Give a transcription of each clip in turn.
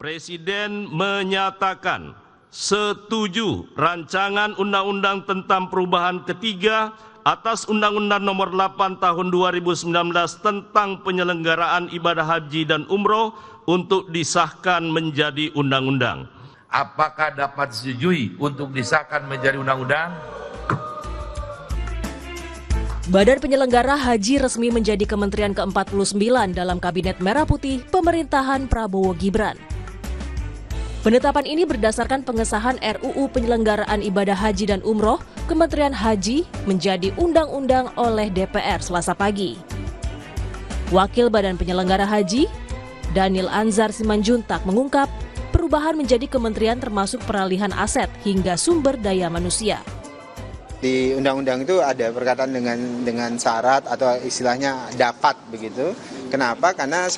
Presiden menyatakan setuju rancangan undang-undang tentang perubahan ketiga atas Undang-Undang Nomor 8 Tahun 2019 tentang penyelenggaraan ibadah haji dan umroh untuk disahkan menjadi undang-undang. Apakah dapat disetujui untuk disahkan menjadi undang-undang? Badan Penyelenggara Haji resmi menjadi Kementerian ke-49 dalam Kabinet Merah Putih pemerintahan Prabowo Gibran. Penetapan ini berdasarkan pengesahan RUU Penyelenggaraan Ibadah Haji dan Umroh Kementerian Haji menjadi undang-undang oleh DPR Selasa pagi. Wakil Badan Penyelenggara Haji, Daniel Anzar Simanjuntak mengungkap, perubahan menjadi kementerian termasuk peralihan aset hingga sumber daya manusia. Di undang-undang itu ada perkataan dengan syarat atau istilahnya dapat begitu. Kenapa? Karena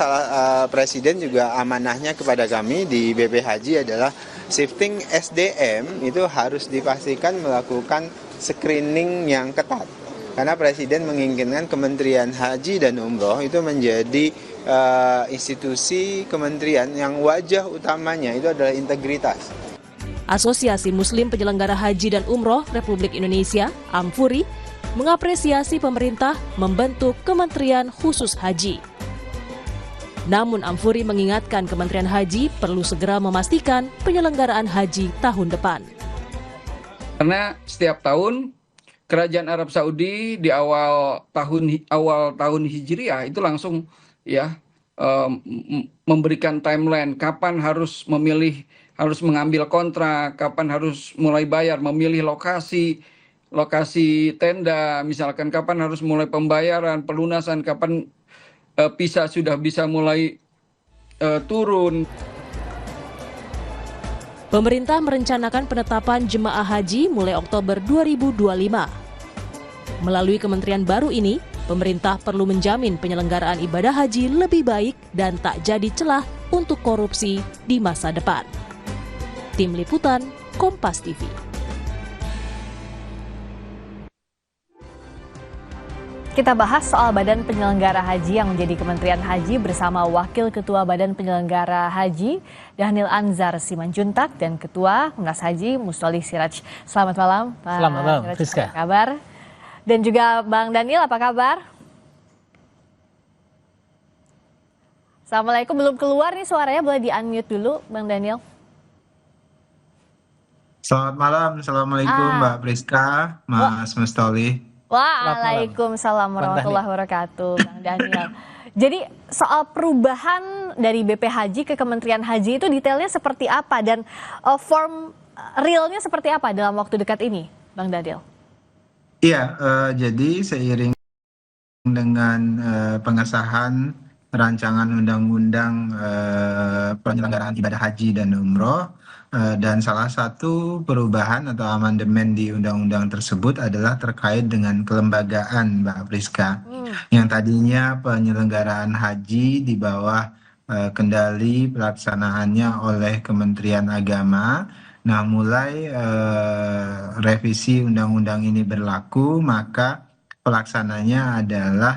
Presiden juga amanahnya kepada kami di BP Haji adalah shifting SDM itu harus dipastikan melakukan screening yang ketat. Karena Presiden menginginkan Kementerian Haji dan Umroh itu menjadi institusi kementerian yang wajah utamanya itu adalah integritas. Asosiasi Muslim Penyelenggara Haji dan Umroh Republik Indonesia, AMFURI, mengapresiasi pemerintah membentuk Kementerian Khusus Haji. Namun AMFURI mengingatkan Kementerian Haji perlu segera memastikan penyelenggaraan haji tahun depan. Karena setiap tahun Kerajaan Arab Saudi di awal tahun Hijriah itu langsung memberikan timeline kapan harus mengambil kontrak, kapan harus mulai bayar, memilih lokasi tenda, misalkan kapan harus mulai pembayaran, pelunasan, kapan sudah bisa mulai turun. Pemerintah merencanakan penetapan jemaah haji mulai Oktober 2025. Melalui kementerian baru ini, pemerintah perlu menjamin penyelenggaraan ibadah haji lebih baik dan tak jadi celah untuk korupsi di masa depan. Tim Liputan, Kompas TV. Kita bahas soal Badan Penyelenggara Haji yang menjadi Kementerian Haji bersama Wakil Ketua Badan Penyelenggara Haji, Daniel Anzar Simanjuntak, dan Ketua Komnas Haji, Mustoli Siraj. Selamat malam, Pak. Selamat malam, Rizka. Apa kabar? Dan juga Bang Daniel, apa kabar? Assalamualaikum, belum keluar nih suaranya, boleh di-unmute dulu, Bang Daniel. Selamat malam, Assalamualaikum Mbak Priska, Mas Mustoli. Waalaikumsalam warahmatullahi wabarakatuh, Bang Daniel. Jadi soal perubahan dari BP Haji ke Kementerian Haji itu detailnya seperti apa dan form realnya seperti apa dalam waktu dekat ini, Bang Daniel? Iya, jadi seiring dengan pengesahan rancangan undang-undang penyelenggaraan ibadah haji dan umroh, dan salah satu perubahan atau amandemen di undang-undang tersebut adalah terkait dengan kelembagaan, Mbak Priska. Yang tadinya penyelenggaraan haji di bawah kendali pelaksanaannya oleh Kementerian Agama. Nah, mulai revisi undang-undang ini berlaku, maka pelaksananya adalah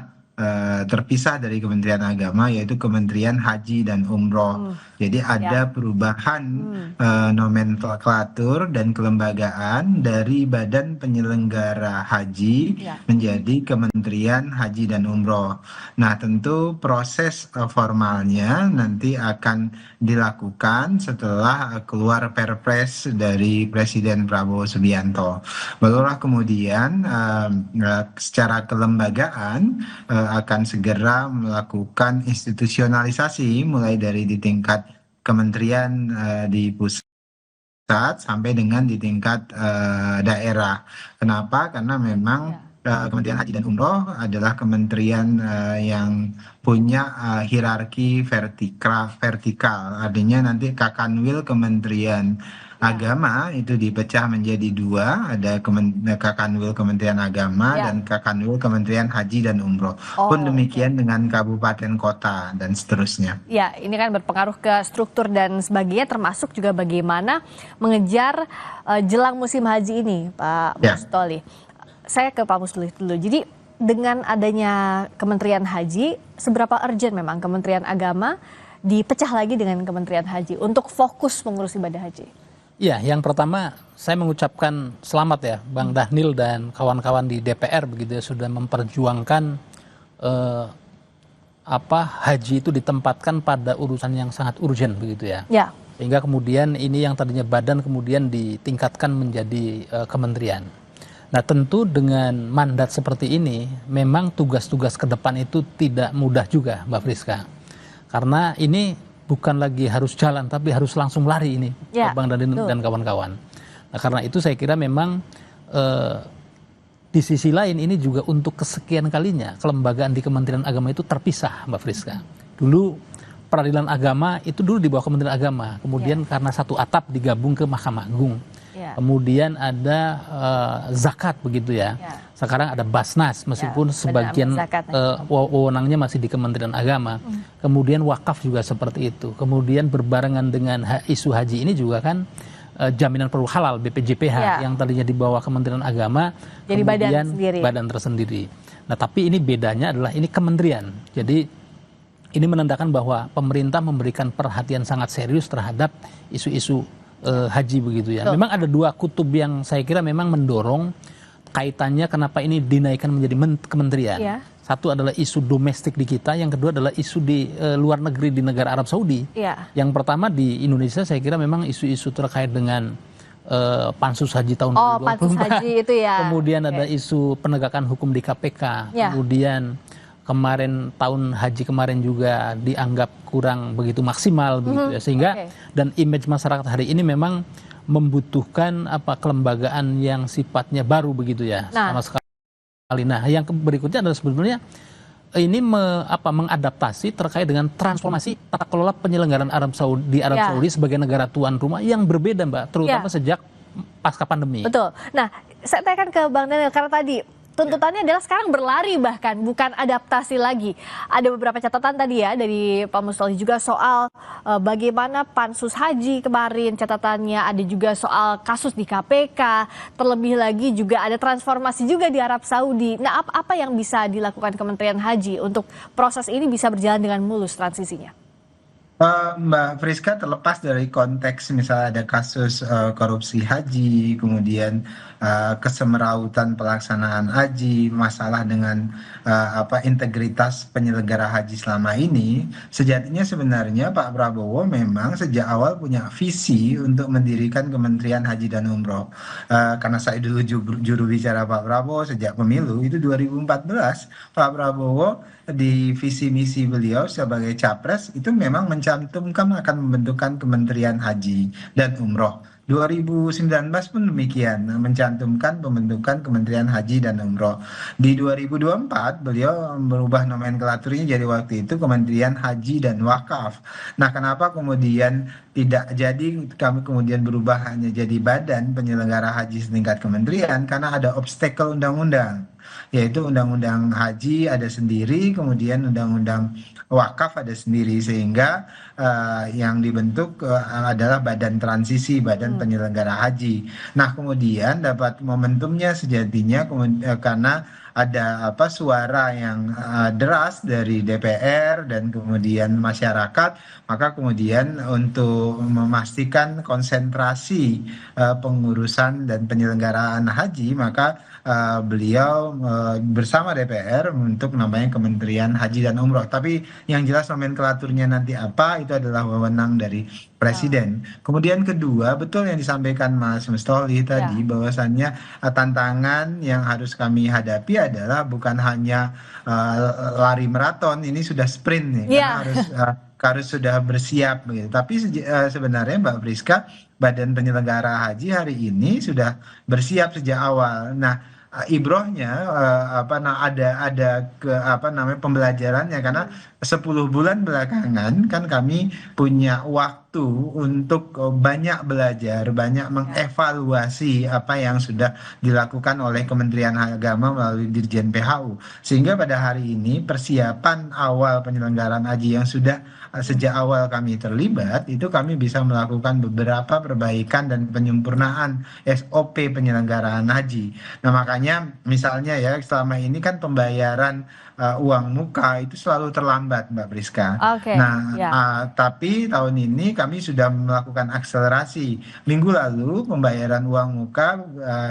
terpisah dari Kementerian Agama, yaitu Kementerian Haji dan Umroh. Jadi ada perubahan nomenklatur dan kelembagaan dari Badan Penyelenggara Haji menjadi Kementerian Haji dan Umroh. Nah, tentu proses formalnya nanti akan dilakukan setelah keluar Perpres dari Presiden Prabowo Subianto. Barulah kemudian secara kelembagaan akan segera melakukan institusionalisasi mulai dari di tingkat kementerian di pusat sampai dengan di tingkat daerah. Kenapa? Karena memang Kementerian Haji dan Umroh adalah kementerian yang punya hierarki vertikal. Artinya nanti Kakanwil Kementerian Agama itu dipecah menjadi dua, ada Kakanwil Kementerian Agama dan Kakanwil Kementerian Haji dan Umroh. Pun demikian dengan kabupaten kota dan seterusnya. Ya, ini kan berpengaruh ke struktur dan sebagainya, termasuk juga bagaimana mengejar jelang musim haji ini, Pak Mustoli. Saya ke Pak Mustoli dulu. Jadi dengan adanya Kementerian Haji, seberapa urgent memang Kementerian Agama dipecah lagi dengan Kementerian Haji untuk fokus mengurus ibadah haji? Ya, yang pertama saya mengucapkan selamat ya Bang Dhanil dan kawan-kawan di DPR begitu ya, sudah memperjuangkan haji itu ditempatkan pada urusan yang sangat urgent begitu ya. Ya. Sehingga kemudian ini yang tadinya badan kemudian ditingkatkan menjadi kementerian. Nah tentu dengan mandat seperti ini memang tugas-tugas ke depan itu tidak mudah juga Mbak Friska. Karena ini bukan lagi harus jalan tapi harus langsung lari ini Ya, Bang Dhanil dan kawan-kawan. Nah karena itu saya kira memang di sisi lain ini juga untuk kesekian kalinya kelembagaan di Kementerian Agama itu terpisah Mbak Friska. Dulu Peradilan Agama itu dulu di bawah Kementerian Agama, kemudian karena satu atap digabung ke Mahkamah Agung. Kemudian ada zakat begitu ya. Sekarang ada Basnas meskipun sebagian wewenangnya masih di Kementerian Agama. Kemudian wakaf juga seperti itu. Kemudian berbarengan dengan isu haji ini juga kan jaminan perlu halal BPJPH yang tadinya di bawah Kementerian Agama jadi kemudian badan tersendiri. Nah tapi ini bedanya adalah ini kementerian. Jadi ini menandakan bahwa pemerintah memberikan perhatian sangat serius terhadap isu-isu haji begitu ya. Memang ada dua kutub yang saya kira memang mendorong kaitannya kenapa ini dinaikkan menjadi kementerian. Satu adalah isu domestik di kita, yang kedua adalah isu di luar negeri di negara Arab Saudi. Yang pertama di Indonesia saya kira memang isu-isu terkait dengan pansus haji tahun 2024. Pansus haji itu ya. Kemudian ada isu penegakan hukum di KPK. Kemudian kemarin tahun haji kemarin juga dianggap kurang begitu maksimal begitu ya, sehingga dan image masyarakat hari ini memang membutuhkan kelembagaan yang sifatnya baru begitu ya sama sekali. Nah yang berikutnya adalah sebetulnya ini mengadaptasi terkait dengan transformasi tata kelola penyelenggaraan Arab Saudi sebagai negara tuan rumah yang berbeda Mbak, terutama sejak pasca pandemi. Betul. Nah saya tanyakan ke Bang Dhanil karena tadi tuntutannya adalah sekarang berlari bahkan bukan adaptasi lagi. Ada beberapa catatan tadi ya dari Pak Mustoli juga soal bagaimana pansus haji kemarin catatannya, ada juga soal kasus di KPK, terlebih lagi juga ada transformasi juga di Arab Saudi. Nah apa yang bisa dilakukan Kementerian Haji untuk proses ini bisa berjalan dengan mulus transisinya? Mbak Friska, terlepas dari konteks misalnya ada kasus korupsi haji, kemudian kesemerautan pelaksanaan haji, masalah dengan integritas penyelenggara haji selama ini, sejatinya sebenarnya Pak Prabowo memang sejak awal punya visi untuk mendirikan Kementerian Haji dan Umroh. Karena saya dulu juru bicara Pak Prabowo sejak pemilu itu 2014, Pak Prabowo di visi misi beliau sebagai capres itu memang mencantumkan akan membentukkan Kementerian Haji dan Umroh. 2019 pun demikian, mencantumkan pembentukan Kementerian Haji dan Umroh. Di 2024 beliau merubah nomenklaturnya jadi waktu itu Kementerian Haji dan Wakaf. Nah kenapa kemudian tidak jadi kami kemudian berubah hanya jadi badan penyelenggara haji setingkat kementerian? Karena ada obstacle undang-undang, yaitu undang-undang haji ada sendiri, kemudian undang-undang wakaf ada sendiri, sehingga yang dibentuk adalah badan transisi, badan penyelenggara haji. Nah kemudian dapat momentumnya sejatinya karena ada suara yang deras dari DPR dan kemudian masyarakat, maka kemudian untuk memastikan konsentrasi pengurusan dan penyelenggaraan haji, maka beliau bersama DPR untuk namanya Kementerian Haji dan Umroh. Tapi yang jelas nomenklaturnya nanti apa itu adalah wewenang dari Presiden. Kemudian kedua, betul yang disampaikan Mas Mustoli tadi, bahwasannya tantangan yang harus kami hadapi adalah bukan hanya lari maraton, ini sudah sprint nih, karena harus sudah bersiap gitu. Tapi sebenarnya Mbak Friska, Badan Penyelenggara Haji hari ini sudah bersiap sejak awal. Nah ibrohnya ada pembelajarannya, karena 10 bulan belakangan kan kami punya waktu untuk banyak belajar, banyak mengevaluasi apa yang sudah dilakukan oleh Kementerian Agama melalui Dirjen PHU, sehingga pada hari ini persiapan awal penyelenggaraan haji yang sudah sejak awal kami terlibat itu kami bisa melakukan beberapa perbaikan dan penyempurnaan SOP penyelenggaraan haji. Nah makanya misalnya ya selama ini kan pembayaran uang muka itu selalu terlambat lambat, Mbak Priska. Oke, Nah, ya. tapi tahun ini kami sudah melakukan akselerasi. Minggu lalu pembayaran uang muka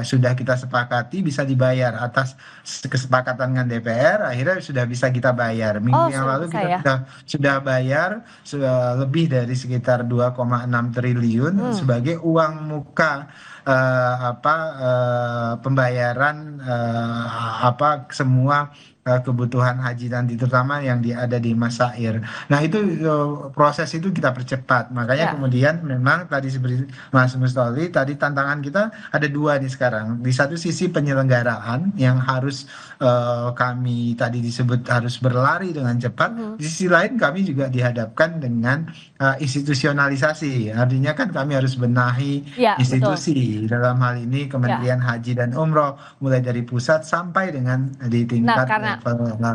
sudah kita sepakati bisa dibayar atas kesepakatan dengan DPR. Akhirnya sudah bisa kita bayar. Minggu yang lalu kita sudah bayar lebih dari sekitar 2,6 triliun sebagai uang muka pembayaran semua kebutuhan haji nanti, terutama yang ada di Masair. Nah itu proses itu kita percepat. Makanya kemudian memang tadi seperti Mas Mustoli, tadi tantangan kita ada dua nih sekarang. Di satu sisi penyelenggaraan yang harus kami tadi disebut harus berlari dengan cepat. Di sisi lain kami juga dihadapkan dengan institusionalisasi. Artinya kan kami harus benahi institusi. Dalam hal ini Kementerian Haji dan Umroh, mulai dari pusat sampai dengan di tingkat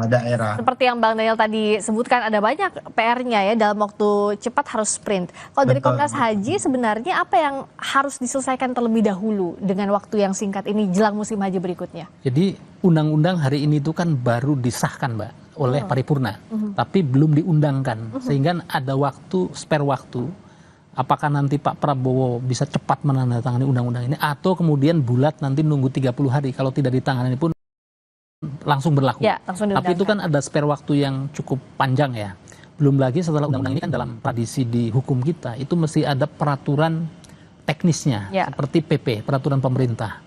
daerah. Seperti yang Bang Daniel tadi sebutkan, ada banyak PR-nya ya, dalam waktu cepat harus sprint. Kalau dari Komnas Haji sebenarnya apa yang harus diselesaikan terlebih dahulu dengan waktu yang singkat ini jelang musim haji berikutnya? Jadi undang-undang hari ini itu kan baru disahkan, Mbak, oleh paripurna, tapi belum diundangkan, sehingga ada waktu, spare waktu. Apakah nanti Pak Prabowo bisa cepat menandatangani undang-undang ini, atau kemudian bulat nanti nunggu 30 hari, kalau tidak ditangani pun langsung berlaku. Tapi itu kan ada spare waktu yang cukup panjang ya. Belum lagi setelah undang-undang ini kan dalam tradisi di hukum kita itu mesti ada peraturan teknisnya, seperti PP, peraturan pemerintah.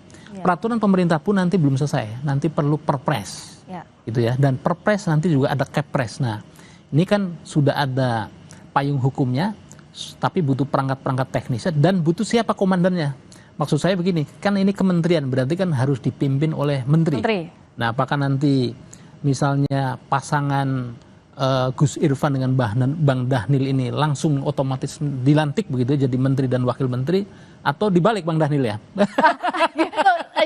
Peraturan pemerintah pun nanti belum selesai, nanti perlu perpres, gitu ya. Dan perpres nanti juga ada kepres. Nah, ini kan sudah ada payung hukumnya, tapi butuh perangkat-perangkat teknisnya dan butuh siapa komandannya. Maksud saya begini, kan ini kementerian, berarti kan harus dipimpin oleh menteri. Nah, apakah nanti misalnya pasangan Gus Irfan dengan Bang Dhanil ini langsung otomatis dilantik begitu jadi menteri dan wakil menteri, atau dibalik Bang Dhanil ya?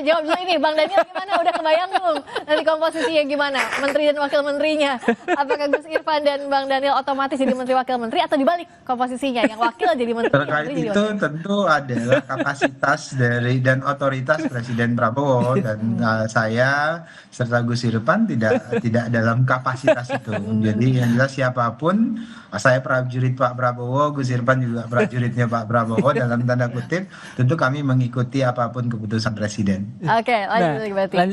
Jawab dulu ini, Bang Daniel gimana? Udah kebayang belum? Nanti komposisinya gimana? Menteri dan wakil menterinya. Apakah Gus Irfan dan Bang Daniel otomatis jadi menteri wakil menteri atau dibalik komposisinya? Yang wakil jadi menteri. Terkait itu tentu adalah kapasitas dari dan otoritas Presiden Prabowo dan saya serta Gus Irfan tidak dalam kapasitas itu. Jadi yang jelas siapapun, saya prajurit Pak Prabowo, Gus Irfan juga prajuritnya Pak Prabowo, dalam tanda kutip tentu kami mengikuti apapun keputusan Presiden. Oke,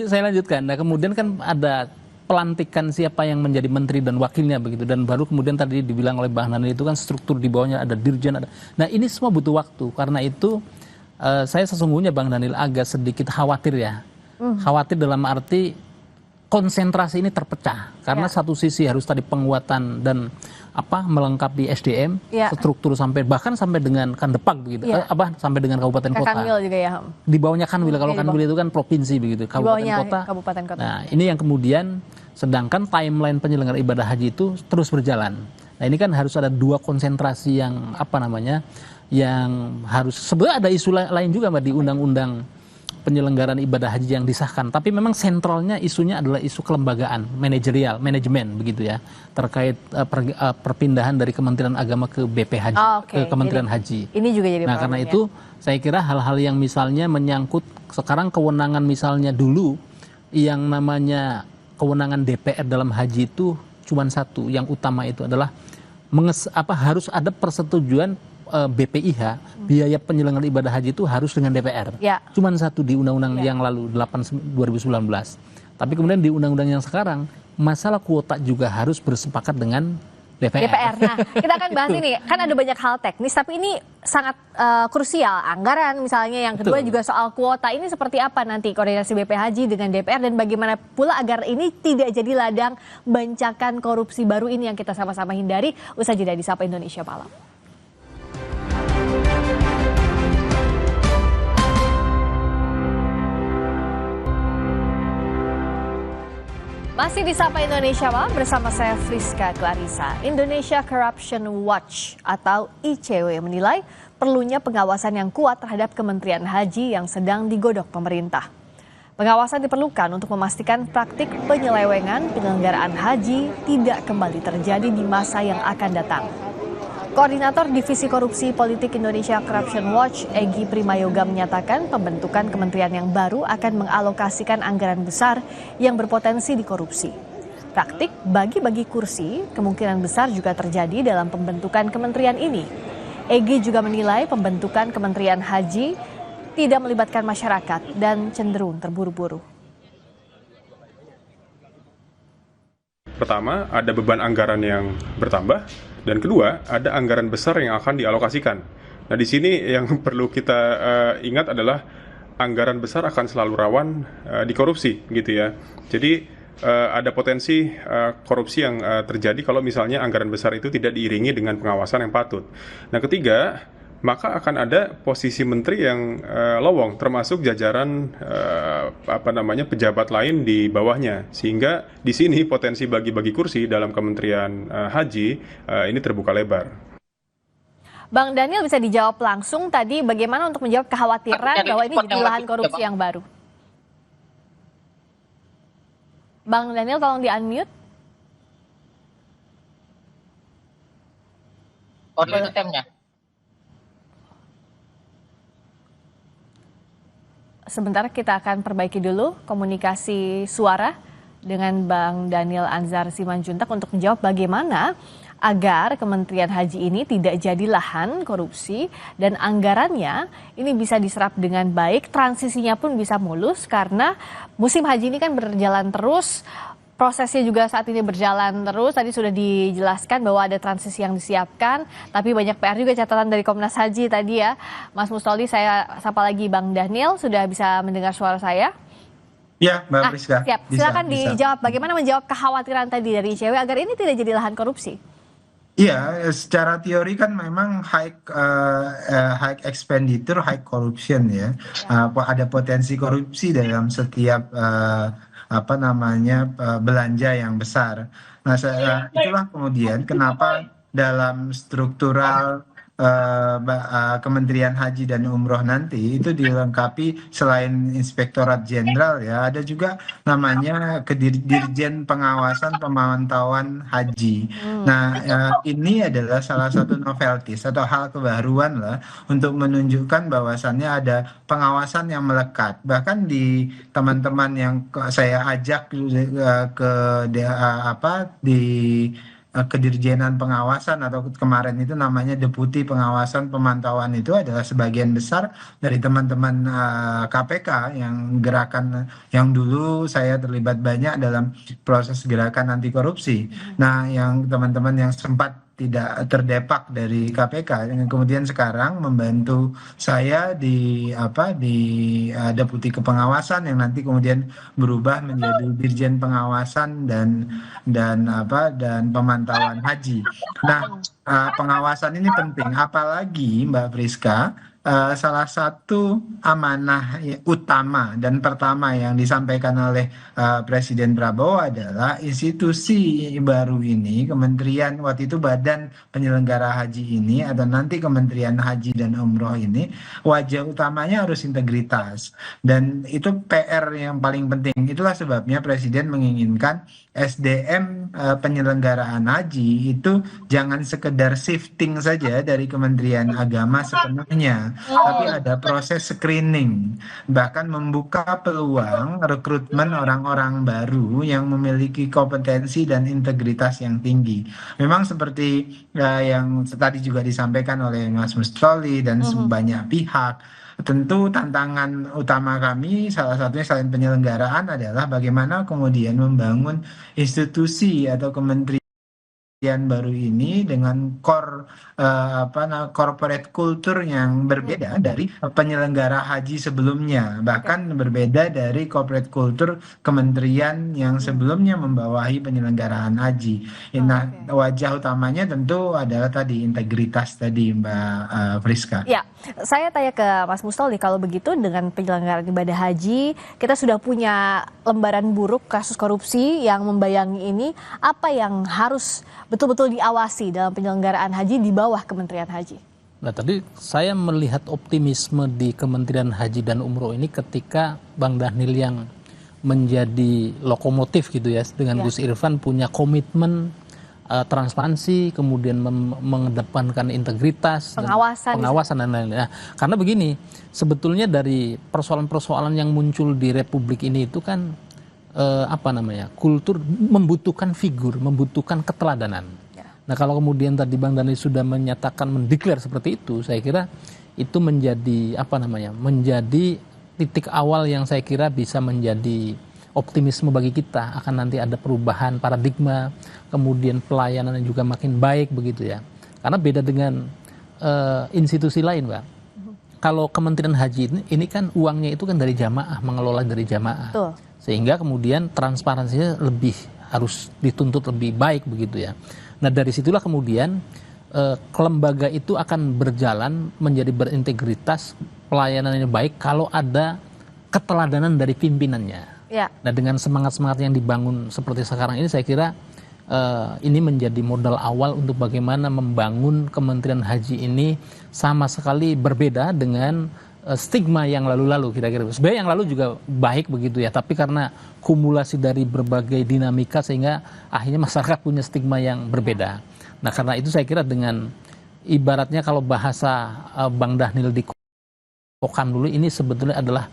saya lanjutkan. Nah, kemudian kan ada pelantikan siapa yang menjadi menteri dan wakilnya begitu, dan baru kemudian tadi dibilang oleh Bang Daniel itu kan struktur di bawahnya ada dirjen, ada. Nah, ini semua butuh waktu. Karena itu saya sesungguhnya Bang Daniel agak sedikit khawatir ya. Khawatir dalam arti konsentrasi ini terpecah karena satu sisi harus tadi penguatan dan melengkapi SDM, struktur bahkan sampai dengan Kandepak begitu, sampai dengan kabupaten kota. Kanwil juga ya. Di bawahnya Kanwil, kalau Kanwil itu kan provinsi begitu, kabupaten kota. Nah, ini yang kemudian sedangkan timeline penyelenggara ibadah haji itu terus berjalan. Nah, ini kan harus ada dua konsentrasi yang yang harus, sebenarnya ada isu lain juga Mbak di undang-undang penyelenggaraan ibadah haji yang disahkan, tapi memang sentralnya isunya adalah isu kelembagaan, manajemen begitu ya, terkait perpindahan dari Kementerian Agama ke BP Haji, ke Kementerian Haji. Ini juga jadi karena itu saya kira hal-hal yang misalnya menyangkut sekarang kewenangan misalnya dulu yang namanya kewenangan DPR dalam haji itu cuma satu, yang utama itu adalah harus ada persetujuan BPIH, biaya penyelenggaraan ibadah haji itu harus dengan DPR. Cuman satu di undang-undang yang lalu 8/2019. Tapi kemudian di undang-undang yang sekarang masalah kuota juga harus bersepakat dengan DPR. Nah, kita akan bahas ini. Kan ada banyak hal teknis, tapi ini sangat krusial. Anggaran misalnya, yang kedua juga soal kuota. Ini seperti apa nanti koordinasi BP Haji dengan DPR, dan bagaimana pula agar ini tidak jadi ladang bancakan korupsi baru ini yang kita sama-sama hindari. Usai jeda di Sapa Indonesia Malam. Masih di Sapa Indonesia Malam bersama saya Friska Clarissa. Indonesia Corruption Watch atau ICW menilai perlunya pengawasan yang kuat terhadap Kementerian Haji yang sedang digodok pemerintah. Pengawasan diperlukan untuk memastikan praktik penyelewengan penyelenggaraan haji tidak kembali terjadi di masa yang akan datang. Koordinator Divisi Korupsi Politik Indonesia Corruption Watch, Egy Primayoga, menyatakan pembentukan kementerian yang baru akan mengalokasikan anggaran besar yang berpotensi dikorupsi. Praktik bagi-bagi kursi kemungkinan besar juga terjadi dalam pembentukan kementerian ini. Egy juga menilai pembentukan Kementerian Haji tidak melibatkan masyarakat dan cenderung terburu-buru. Pertama, ada beban anggaran yang bertambah, dan kedua, ada anggaran besar yang akan dialokasikan. Nah, di sini yang perlu kita ingat adalah anggaran besar akan selalu rawan dikorupsi, gitu ya. Jadi ada potensi korupsi yang terjadi kalau misalnya anggaran besar itu tidak diiringi dengan pengawasan yang patut. Nah, ketiga, maka akan ada posisi menteri yang lowong, termasuk jajaran pejabat lain di bawahnya, sehingga di sini potensi bagi-bagi kursi dalam Kementerian Haji ini terbuka lebar. Bang Daniel, bisa dijawab langsung tadi bagaimana untuk menjawab kekhawatiran bahwa ini jadi lahan korupsi yang baru? Bang Daniel, tolong di-unmute. Audio temnya. Sebentar kita akan perbaiki dulu komunikasi suara dengan Bang Daniel Anzar Simanjuntak untuk menjawab bagaimana agar Kementerian Haji ini tidak jadi lahan korupsi dan anggarannya ini bisa diserap dengan baik, transisinya pun bisa mulus karena musim haji ini kan berjalan terus, prosesnya juga saat ini berjalan terus. Tadi sudah dijelaskan bahwa ada transisi yang disiapkan, tapi banyak PR juga catatan dari Komnas Haji tadi ya. Mas Mustoli, saya sapa lagi Bang Daniel, sudah bisa mendengar suara saya? Ya, Mbak Priska. Siap, silakan dijawab bagaimana menjawab kekhawatiran tadi dari ICW agar ini tidak jadi lahan korupsi. Iya, secara teori kan memang high expenditure, high corruption ya. Ada potensi korupsi dalam setiap belanja yang besar. Nah, itulah kemudian kenapa dalam struktural Kementerian Haji dan Umroh nanti itu dilengkapi selain Inspektorat Jenderal ya, ada juga namanya Dirjen Pengawasan Pemantauan Haji. Nah, ini adalah salah satu novelties atau hal kebaruan lah untuk menunjukkan bahwasannya ada pengawasan yang melekat. Bahkan di teman-teman yang saya ajak di Kedirjenan Pengawasan atau kemarin itu namanya Deputi Pengawasan Pemantauan, itu adalah sebagian besar dari teman-teman KPK yang gerakan yang dulu saya terlibat banyak dalam proses gerakan anti korupsi. Nah, yang teman-teman yang sempat tidak terdepak dari KPK yang kemudian sekarang membantu saya di Deputi Kepengawasan yang nanti kemudian berubah menjadi Dirjen Pengawasan dan Pemantauan Haji. Nah, pengawasan ini penting, apalagi Mbak Priska, salah satu amanah utama dan pertama yang disampaikan oleh Presiden Prabowo adalah institusi baru ini, kementerian waktu itu Badan Penyelenggara Haji ini atau nanti Kementerian Haji dan Umroh ini, wajah utamanya harus integritas, dan itu PR yang paling penting. Itulah sebabnya Presiden menginginkan SDM penyelenggaraan haji itu jangan sekedar shifting saja dari Kementerian Agama sepenuhnya, tapi ada proses screening, bahkan membuka peluang rekrutmen orang-orang baru yang memiliki kompetensi dan integritas yang tinggi. Memang seperti yang tadi juga disampaikan oleh Mas Mustoli dan banyak pihak, tentu tantangan utama kami salah satunya selain penyelenggaraan adalah bagaimana kemudian membangun institusi atau kementerian baru ini dengan corporate culture yang berbeda dari penyelenggara haji sebelumnya, bahkan berbeda dari corporate culture kementerian yang sebelumnya membawahi penyelenggaraan haji. Nah, wajah utamanya tentu adalah tadi integritas tadi, Mbak Priska. Ya, saya tanya ke Mas Mustoli, kalau begitu dengan penyelenggaraan ibadah haji, kita sudah punya lembaran buruk kasus korupsi yang membayangi ini, apa yang harus betul-betul diawasi dalam penyelenggaraan haji di bawah Kementerian Haji? Nah, tadi saya melihat optimisme di Kementerian Haji dan Umroh ini ketika Bang Daniel yang menjadi lokomotif gitu ya, dengan Gus Irfan punya komitmen transparansi, kemudian mengedepankan integritas, pengawasan dan lain-lain. Nah, karena begini, sebetulnya dari persoalan-persoalan yang muncul di Republik ini itu kan kultur membutuhkan figur, membutuhkan keteladanan. Nah kalau kemudian tadi Bang Daniel sudah menyatakan mendeklar seperti itu, saya kira itu menjadi menjadi titik awal yang saya kira bisa menjadi optimisme bagi kita akan nanti ada perubahan paradigma, kemudian pelayanan yang juga makin baik begitu ya. Karena beda dengan institusi lain, Mbak. Kalau Kementerian Haji ini kan uangnya itu kan dari jamaah, mengelola dari jamaah. Betul. Sehingga kemudian transparansinya harus dituntut lebih baik begitu ya. Nah dari situlah kemudian lembaga itu akan berjalan menjadi berintegritas, pelayanannya baik kalau ada keteladanan dari pimpinannya. Ya. Nah dengan semangat-semangat yang dibangun seperti sekarang ini saya kira ini menjadi modal awal untuk bagaimana membangun Kementerian Haji ini sama sekali berbeda dengan stigma yang lalu-lalu kira-kira. Sebenarnya yang lalu juga baik begitu ya, tapi karena kumulasi dari berbagai dinamika sehingga akhirnya masyarakat punya stigma yang berbeda. Nah karena itu saya kira dengan ibaratnya kalau bahasa Bang Dhanil di Kokam dulu ini sebetulnya adalah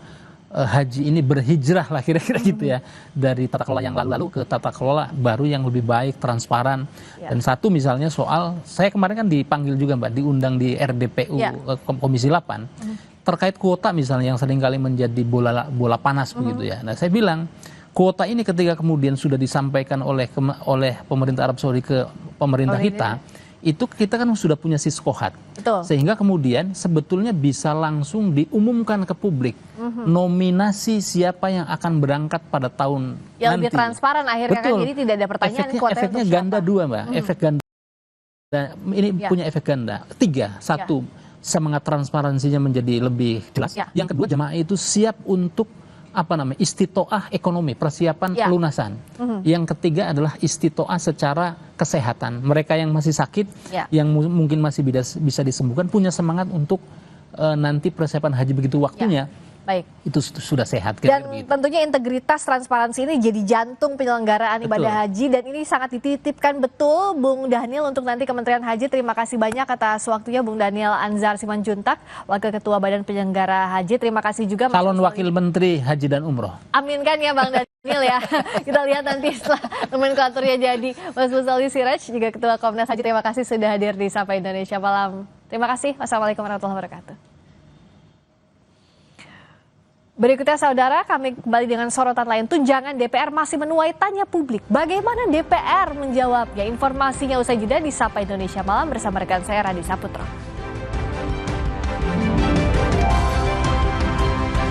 haji ini berhijrah lah kira-kira gitu ya, dari tata kelola yang lalu-lalu ke tata kelola baru yang lebih baik, transparan. Dan satu misalnya soal, saya kemarin kan dipanggil juga Mbak, diundang di RDPU Komisi 8 terkait kuota misalnya yang seringkali menjadi bola panas begitu ya. Nah saya bilang kuota ini ketika kemudian sudah disampaikan oleh pemerintah Arab Saudi ke pemerintah kita, itu kita kan sudah punya siskohat. Sehingga kemudian sebetulnya bisa langsung diumumkan ke publik nominasi siapa yang akan berangkat pada tahun yang nanti. Lebih transparan akhirnya. Betul. Kan, jadi tidak ada pertanyaan efeknya ganda dua Mbak, efek ganda. Ini punya efek ganda. 3, 1 semangat transparansinya menjadi lebih jelas. Yang kedua jamaah itu siap untuk istitoah ekonomi, persiapan pelunasan. Yang ketiga adalah istitoah secara kesehatan. Mereka yang masih sakit, yang mungkin masih bisa disembuhkan, punya semangat untuk nanti persiapan haji begitu waktunya. Baik. Itu sudah sehat. Dan tentunya integritas, transparansi ini jadi jantung penyelenggaraan ibadah haji, dan ini sangat dititipkan betul Bung Dhanil untuk nanti Kementerian Haji. Terima kasih banyak atas waktunya Bung Dhanil Anzar Simanjuntak, Wakil Ketua Badan Penyelenggara Haji. Terima kasih juga calon Wakil Menteri Haji dan Umroh. Amin kan ya Bang Dhanil ya. Kita lihat nanti setelah nomenklaturnya jadi. Mas Muzali Siraj juga Ketua Komnas Haji, terima kasih sudah hadir di Sapa Indonesia Malam. Terima kasih. Wassalamualaikum warahmatullahi wabarakatuh. Berikutnya saudara, kami kembali dengan sorotan lain. Tunjangan DPR masih menuai tanya publik. Bagaimana DPR menjawabnya? Informasinya usai jeda di Sapa Indonesia Malam bersama rekan saya Radhi Saputro.